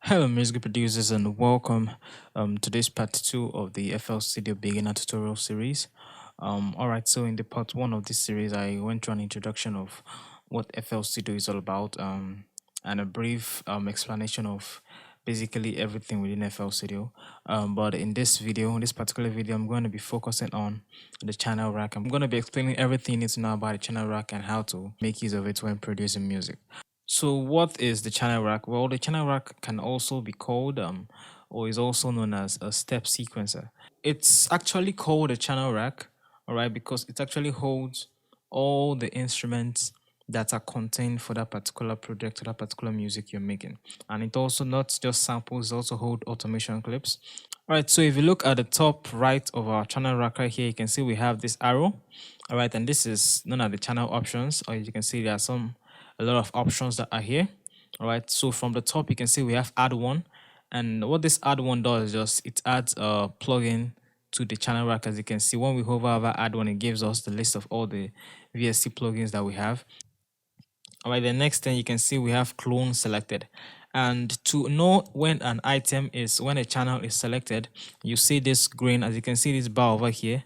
Hello, music producers, and welcome to this part two of the FL Studio beginner tutorial series. All right, so in the part one of this series, I went through an introduction of what FL Studio is all about, and a brief explanation of basically everything within FL Studio. But in this video, in this particular video, I'm going to be focusing on the channel rack. I'm going to be explaining everything you need to know about the channel rack and how to make use of it when producing music. So what is the channel rack? Well, the channel rack can also be called or is also known as a step sequencer. It's actually called a channel rack, all right, because it actually holds all the instruments that are contained for that particular project or that particular music you're making. And it also not just samples, it also hold automation clips. All right, so if you look at the top right of our channel rack right here, you can see we have this arrow. All right, and this is known as the channel options, or you can see there are a lot of options that are here. All right, so from the top, you can see we have add one. And what this add one does is just it adds a plugin to the channel rack. As you can see, when we hover over add one, it gives us the list of all the VST plugins that we have. All right, the next thing you can see we have clone selected. And to know when an item is, when a channel is selected, you see this green, as you can see this bar over here,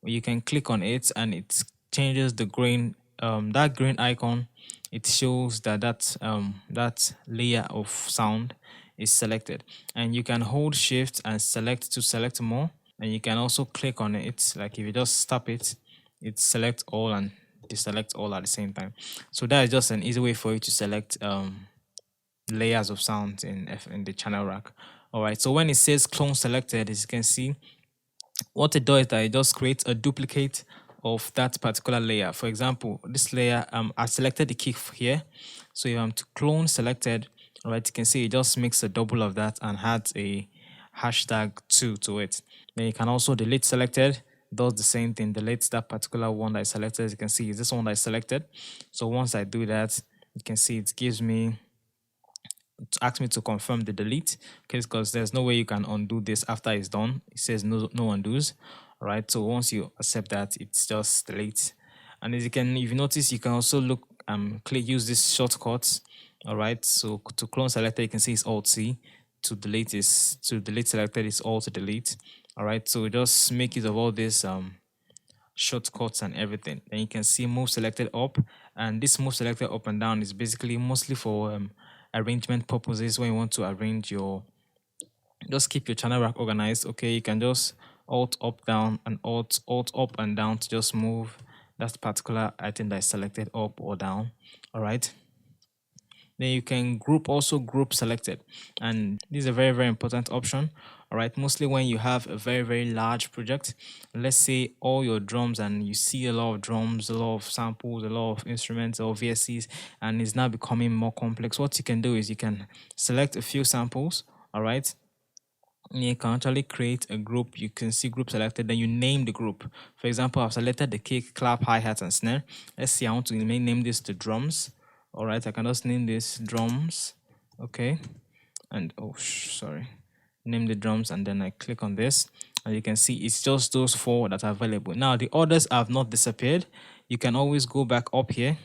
you can click on it and it changes the green, that green icon. It shows that that layer of sound is selected, and you can hold shift and select to select more, and you can also click on it. Like if you just tap it, it select all and deselect all at the same time. So that is just an easy way for you to select layers of sound in the channel rack. All right, so when it says clone selected, as you can see, what it does is that it just creates a duplicate of that particular layer. For example, this layer, I selected the kick here. So if I'm to clone selected, all right, you can see it just makes a double of that and adds a hashtag 2 to it. Then you can also delete selected, does the same thing, delete that particular one that I selected. As you can see, is this one that I selected. So once I do that, you can see it gives me, ask me to confirm the delete, okay, because there's no way you can undo this after it's done. It says no undos. All right, so once you accept that, it's just delete. And as you can, if you notice, you can also look click use this shortcuts. All right, so to clone selected, you can see it's alt C. To delete is to delete selected is alt delete. All right, so just make use of all this shortcuts and everything. Then you can see move selected up, and this move selected up and down is basically mostly for arrangement purposes. When you want to arrange your, just keep your channel rack organized. Okay, you can just alt up down and alt up and down to just move that particular item that is selected up or down. All right, then you can also group selected, and this is a very important option. All right, mostly when you have a very large project, let's say all your drums, and you see a lot of drums, a lot of samples, a lot of instruments or VSCs, and it's now becoming more complex. What you can do is you can select a few samples. All right, you can actually create a group. You can see group selected, then you name the group. For example, I've selected the kick, clap, hi-hat, and snare. Let's see, I want to name this the drums. All right, I can just name this drums. Okay, and sorry, name the drums, and then I click on this, and you can see it's just those four that are available. Now the others have not disappeared. You can always go back up here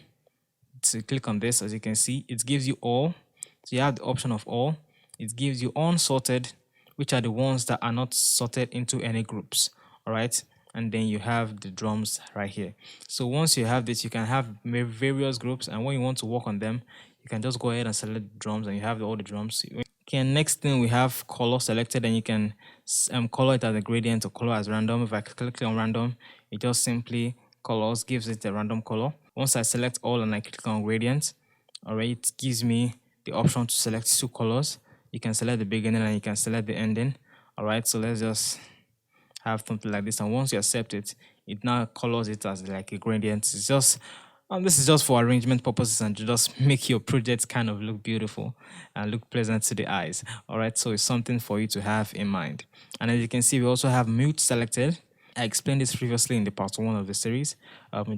to click on this. As you can see, it gives you all. So you have the option of all. It gives you unsorted, which are the ones that are not sorted into any groups. All right, and then you have the drums right here. So once you have this, you can have various groups, and when you want to work on them, you can just go ahead and select the drums, and you have all the drums. Okay, next thing we have color selected, and you can color it as a gradient or color as random. If I click on random, it just simply colors, gives it a random color. Once I select all and I click on gradient, all right, it gives me the option to select two colors. You can select the beginning and you can select the ending. All right, so let's just have something like this, and once you accept it, it now colors it as like a gradient. It's just this is just for arrangement purposes and to just make your project kind of look beautiful and look pleasant to the eyes. All right, so it's something for you to have in mind. And as you can see, we also have mute selected. I explained this previously in the part one of the series.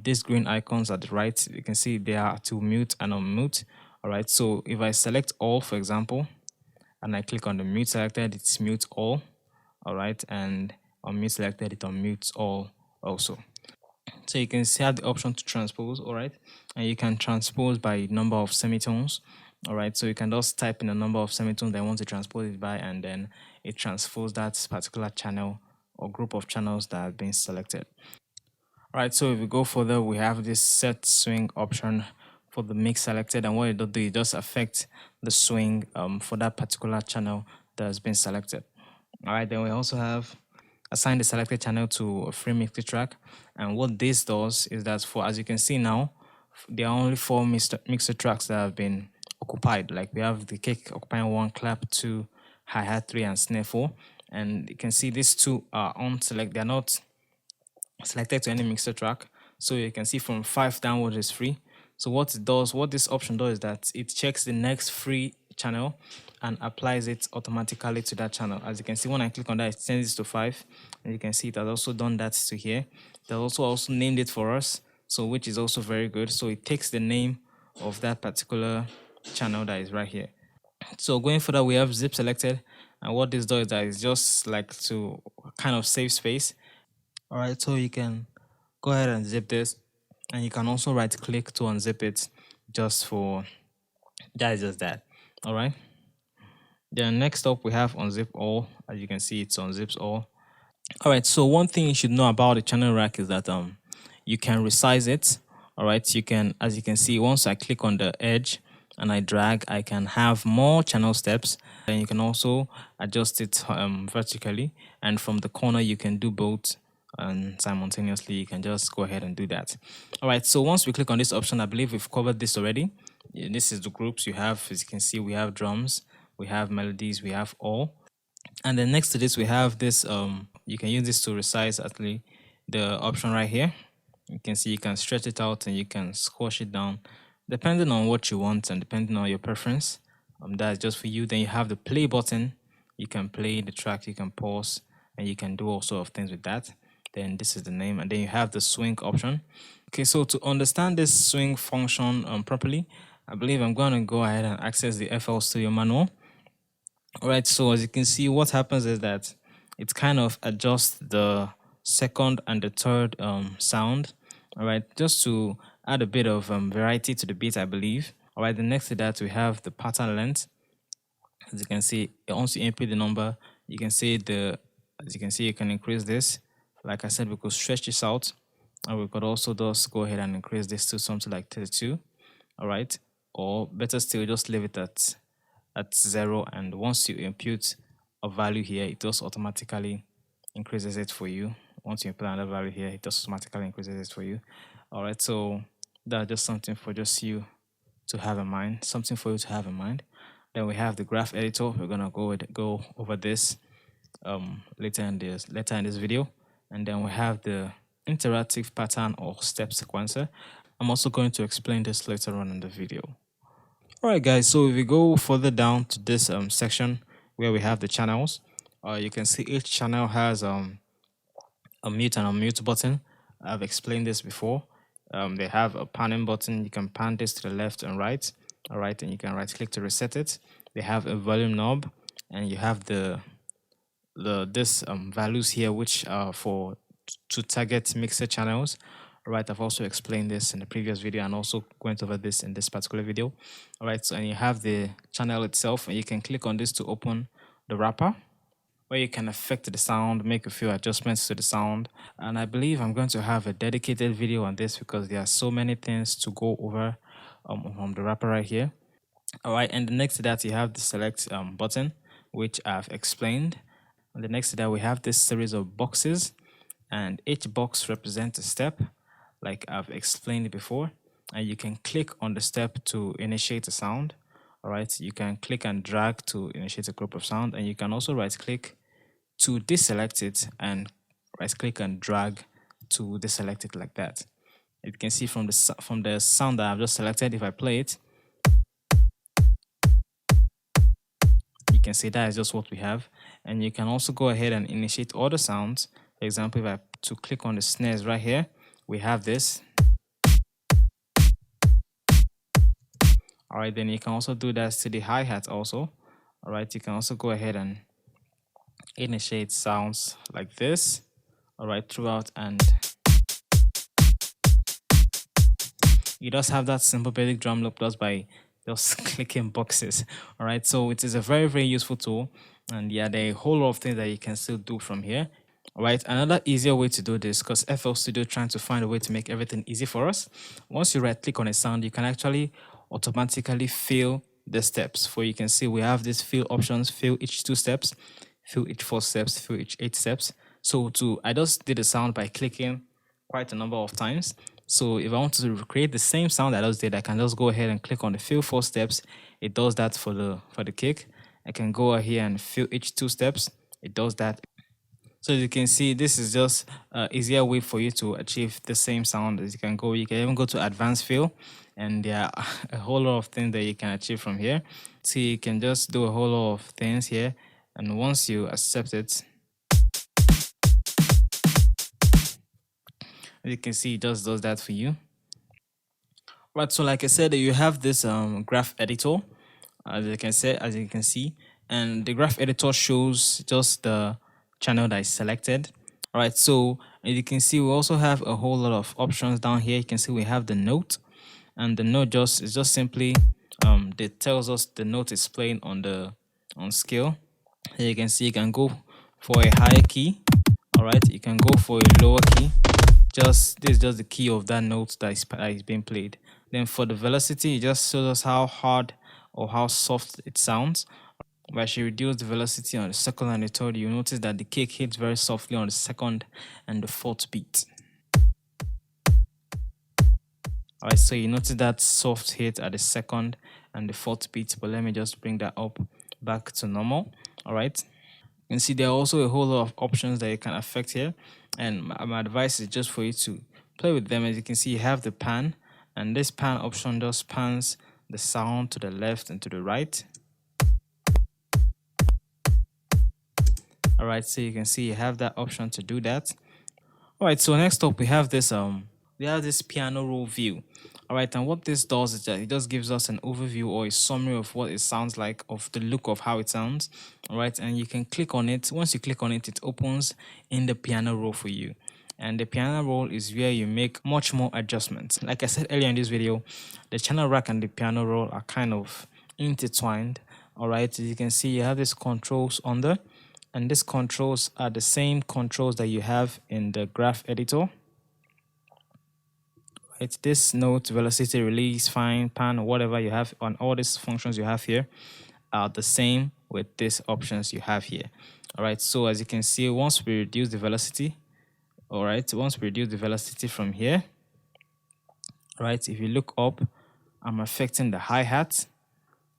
These green icons at the right, you can see they are to mute and unmute. All right, so if I select all, for example, and I click on the mute selected, it's mute all. All right, and on mute selected, it unmutes all also. So you can see have the option to transpose, all right, and you can transpose by number of semitones. All right, so you can just type in the number of semitones that you want to transpose it by, and then it transfers that particular channel or group of channels that have been selected. All right, so if we go further, we have this set swing option for the mix selected, and what it does, it just affect the swing for that particular channel that has been selected. All right, then we also have assign the selected channel to a free mixer track, and what this does is that, for as you can see now, there are only four mixer tracks that have been occupied. Like we have the kick occupying one, clap two, hi-hat three, and snare four, and you can see these two are unselected. They're not selected to any mixer track. So you can see from 5 downwards is free. So what it does, what this option does is that it checks the next free channel and applies it automatically to that channel. As you can see, when I click on that, it sends it to 5. And you can see it has also done that to here. It has also named it for us, so which is also very good. So it takes the name of that particular channel that is right here. So going further, we have zip selected. And what this does is that it's just like to kind of save space. All right, so you can go ahead and zip this, and you can also right click to unzip it, just for that is just that. All right, then next up we have unzip all. As you can see, it's unzips all. All right, so one thing you should know about the channel rack is that you can resize it. All right, you can, as you can see, once I click on the edge and I drag, I can have more channel steps, and you can also adjust it vertically, and from the corner you can do both, and simultaneously you can just go ahead and do that. All right, so once we click on this option, I believe we've covered this already. Yeah, this is the groups you have. As you can see, we have drums, we have melodies, we have all. And then next to this, we have this, you can use this to resize actually the option right here. You can see you can stretch it out and you can squash it down depending on what you want and depending on your preference. That's just for you. Then you have the play button. You can play the track, you can pause, and you can do all sort of things with that. Then this is the name, and then you have the swing option. Okay, so to understand this swing function properly, I believe I'm going to go ahead and access the FL Studio manual. All right, so as you can see, what happens is that it kind of adjusts the second and the third sound. All right, just to add a bit of variety to the beat, I believe. All right, the next to that, we have the pattern length. As you can see, once you input the number, you can see as you can see, you can increase this. Like I said, we could stretch this out, and we could also just go ahead and increase this to something like 32. All right, or better still, just leave it at 0, and once you input a value here, it just automatically increases it for you. Once you input another value here, it just automatically increases it for you. All right, so that's just something for just you to have in mind, something for you to have in mind. Then we have the graph editor. We're gonna go over this later in this video, and then we have the interactive pattern or step sequencer. I'm also going to explain this later on in the video. All right, guys. So if we go further down to this section where we have the channels, you can see each channel has a mute and unmute button. I've explained this before. They have a panning button. You can pan this to the left and right. All right, and you can right click to reset it. They have a volume knob, and you have the this values here, which are for to target mixer channels. All right, I've also explained this in the previous video and also went over this in this particular video. All right, so and you have the channel itself, and you can click on this to open the wrapper, where you can affect the sound, make a few adjustments to the sound. And I believe I'm going to have a dedicated video on this because there are so many things to go over on the wrapper right here. All right, and the next to that, you have the select button, which I've explained. And the next to that, we have this series of boxes, and each box represents a step, like I've explained before. And you can click on the step to initiate a sound. All right, you can click and drag to initiate a group of sound, and you can also right click to deselect it and right click and drag to deselect it like that. You can see from the sound that I've just selected, if I play it, you can see that is just what we have. And you can also go ahead and initiate other sounds. For example, if I to click on the snares right here, we have this. All right, then you can also do that to the hi-hat also. All right, you can also go ahead and initiate sounds like this. All right, throughout, and you just have that simple basic drum loop just by just clicking boxes. All right, so it is a very, very useful tool. And yeah, there are a whole lot of things that you can still do from here. All right, another easier way to do this, because FL Studio trying to find a way to make everything easy for us. Once you right click on a sound, you can actually automatically fill the steps. For you can see we have these fill options, fill each 2 steps, fill each 4 steps, fill each 8 steps. So to I just did the sound by clicking quite a number of times. So if I want to recreate the same sound that I just did, I can just go ahead and click on the fill 4 steps. It does that for the kick. I can go here and fill each 2 steps. It does that. So as you can see, this is just easier way for you to achieve the same sound. As you can go, you can even go to advanced fill, and there are a whole lot of things that you can achieve from here. See, you can just do a whole lot of things here, and once you accept it, as you can see, it just does that for you. Right, so like I said, you have this graph editor, as you can see, and the graph editor shows just the channel that is selected. All right, so as you can see, we also have a whole lot of options down here. You can see we have the note, and the note just is just simply that tells us the note is playing on the on scale. Here you can see you can go for a higher key. All right, you can go for a lower key. Just this is just the key of that note that is being played. Then for the velocity, it just shows us how hard or how soft it sounds. But as you reduce the velocity on the second and the third, you notice that the kick hits very softly on the second and the fourth beat. Alright, so you notice that soft hit at the second and the fourth beat, but let me just bring that up back to normal. Alright. You can see there are also a whole lot of options that you can affect here, and my advice is just for you to play with them. As you can see, you have the pan, and this pan option just pans the sound to the left and to the right. All right, so you can see you have that option to do that. All right, so next up we have this piano roll view. All right, and what this does is that it just gives us an overview or a summary of what it sounds like, of the look of how it sounds. All right, and you can click on it. Once you click on it, it opens in the piano roll for you. And the piano roll is where you make much more adjustments. Like I said earlier in this video, the channel rack and the piano roll are kind of intertwined. All right, as you can see, you have these controls under, and these controls are the same controls that you have in the graph editor. It's this note, velocity, release, fine, pan, whatever you have on all these functions you have here are the same with these options you have here. All right, so as you can see, once we reduce the velocity, all right, once we reduce the velocity from here, all right, if you look up, I'm affecting the hi-hat.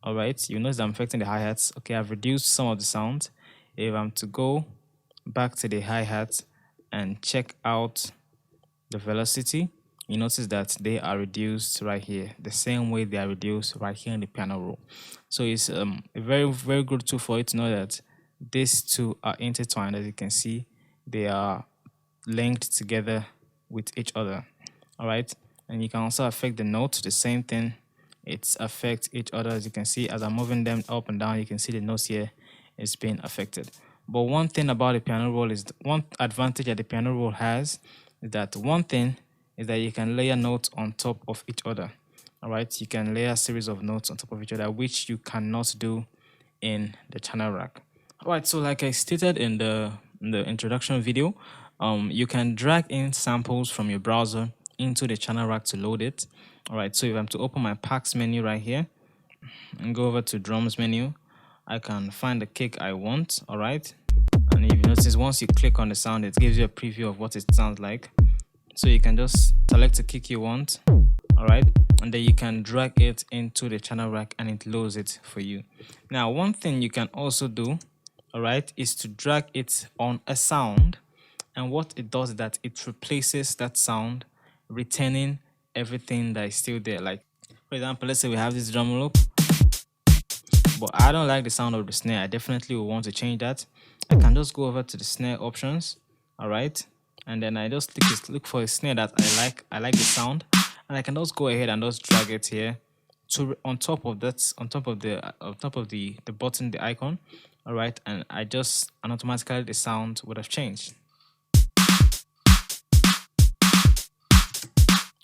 All right, you notice I'm affecting the hi-hats. Okay, I've reduced some of the sound. If I'm to go back to the hi-hat and check out the velocity, you notice that they are reduced right here, the same way they are reduced right here in the piano roll. So it's a very, very good tool for you to know that these two are intertwined. As you can see, they are linked together with each other. All right, and you can also affect the notes, the same thing. It affects each other. As you can see, as I'm moving them up and down, you can see the notes here is being affected. But one thing about the piano roll is one advantage that the piano roll has is that one thing is that you can layer notes on top of each other. All right, you can layer a series of notes on top of each other, which you cannot do in the channel rack. All right, so like I stated in the introduction video, you can drag in samples from your browser into the channel rack to load it. All right, so if I'm to open my packs menu right here and go over to drums menu, I can find the kick I want. All right, and if you notice, once you click on the sound, it gives you a preview of what it sounds like. So you can just select the kick you want, all right, and then you can drag it into the channel rack and it loads it for you. Now, one thing you can also do, all right, is to drag it on a sound, and what it does is that it replaces that sound, retaining everything that is still there. Like, for example, let's say we have this drum loop, but I don't like the sound of the snare. I definitely will want to change that. I can just go over to the snare options, all right, and then I just look for a snare that I like. I like the sound, and I can just go ahead and just drag it here to on top of the button, the icon, all right, and automatically the sound would have changed.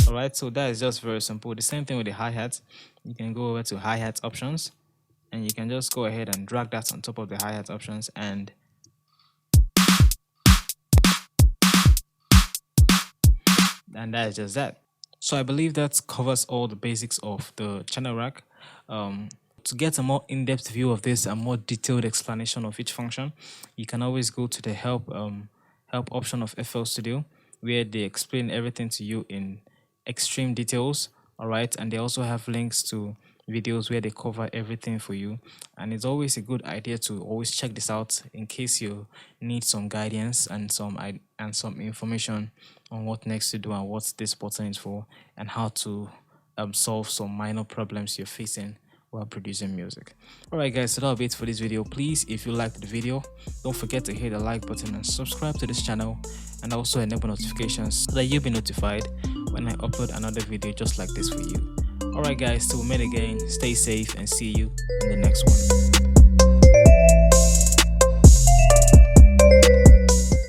All right, so that is just very simple. The same thing with the hi-hat. You can go over to hi-hat options, and you can just go ahead and drag that on top of the hi-hat options, and that is just that. So I believe that covers all the basics of the channel rack. To get a more in-depth view of this, a more detailed explanation of each function, you can always go to the help option of FL Studio, where they explain everything to you in extreme details. All right, and they also have links to videos where they cover everything for you. And it's always a good idea to always check this out in case you need some guidance and some information on what next to do and what this button is for, and how to solve some minor problems you're facing while producing music. Alright guys, so that'll be it for this video. Please, if you liked the video, don't forget to hit the like button and subscribe to this channel, and also enable notifications so that you'll be notified when I upload another video just like this for you. Alright guys, till we meet again, stay safe and see you in the next one.